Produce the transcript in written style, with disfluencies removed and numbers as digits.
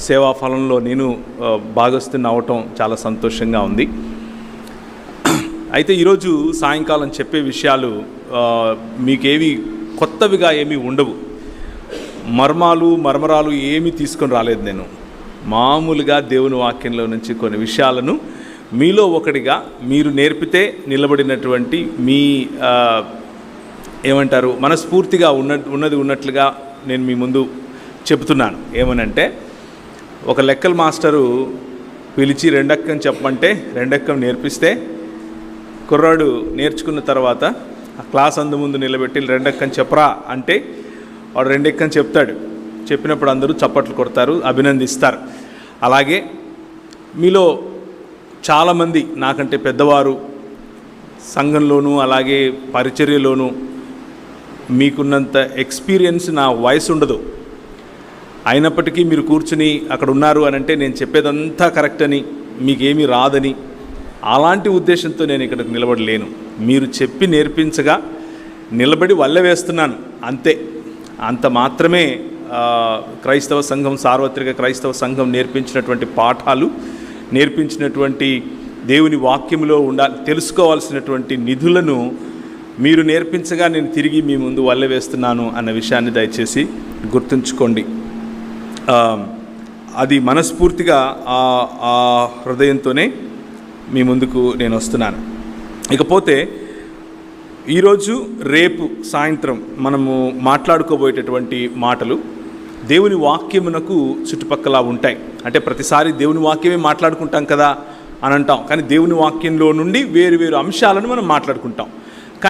సేవా ఫలంలో నేను భాగస్తుని అవటం చాలా సంతోషంగా ఉంది. అయితే ఈరోజు సాయంకాలం చెప్పే విషయాలు మీకేవి కొత్తవిగా ఏమీ ఉండవు. మర్మరాలు ఏమీ తీసుకొని రాలేదు. నేను మామూలుగా దేవుని వాక్యంలో నుంచి కొన్ని విషయాలను మీలో ఒకటిగా మీరు నేర్పితే నిలబడినటువంటి మీ ఏమంటారు మనస్ఫూర్తిగా ఉన్నది ఉన్నట్లుగా నేను మీ ముందు చెబుతున్నాను. ఏమనంటే, ఒక లెక్కల మాస్టరు పిలిచి రెండెక్కం చెప్పమంటే రెండెక్కం నేర్పిస్తే కుర్రాడు నేర్చుకున్న తర్వాత ఆ క్లాస్ ముందు నిలబెట్టి రెండెక్కం చెప్పరా అంటే వాడు రెండెక్కం చెప్తాడు. చెప్పినప్పుడు అందరూ చప్పట్లు కొడతారు, అభినందిస్తారు. అలాగే మీలో చాలామంది నాకంటే పెద్దవారు సంఘంలోనూ అలాగే పరిచర్యలోనూ మీకున్నంత ఎక్స్పీరియన్స్ నా వయసు ఉండదు. అయినప్పటికీ మీరు కూర్చుని అక్కడ ఉన్నారు అని అంటే నేను చెప్పేదంతా కరెక్ట్ అని, మీకేమీ రాదని, అలాంటి ఉద్దేశంతో నేను ఇక్కడికి నిలబడలేను. మీరు చెప్పి నేర్పించగా నిలబడి వల్లె వేస్తున్నాను అంతే. అంత మాత్రమే క్రైస్తవ సంఘం, సార్వత్రిక క్రైస్తవ సంఘం నేర్పించినటువంటి పాఠాలు, నేర్పించినటువంటి దేవుని వాక్యంలో తెలుసుకోవాల్సినటువంటి నిధులను మీరు నేర్పించగా నేను తిరిగి మీ ముందు వల్లె వేస్తున్నాను అన్న విషయాన్ని దయచేసి గుర్తుంచుకోండి. అది మనస్ఫూర్తిగా ఆ హృదయంతోనే మీ ముందుకు నేను వస్తున్నాను. ఇకపోతే ఈరోజు రేపు సాయంత్రం మనము మాట్లాడుకోబోయేటటువంటి మాటలు దేవుని వాక్యమునకు చుట్టుపక్కల ఉంటాయి. అంటే ప్రతిసారి దేవుని వాక్యమే మాట్లాడుకుంటాం కదా అని అంటాం, కానీ దేవుని వాక్యంలో నుండి వేరు వేరు అంశాలను మనం మాట్లాడుకుంటాం.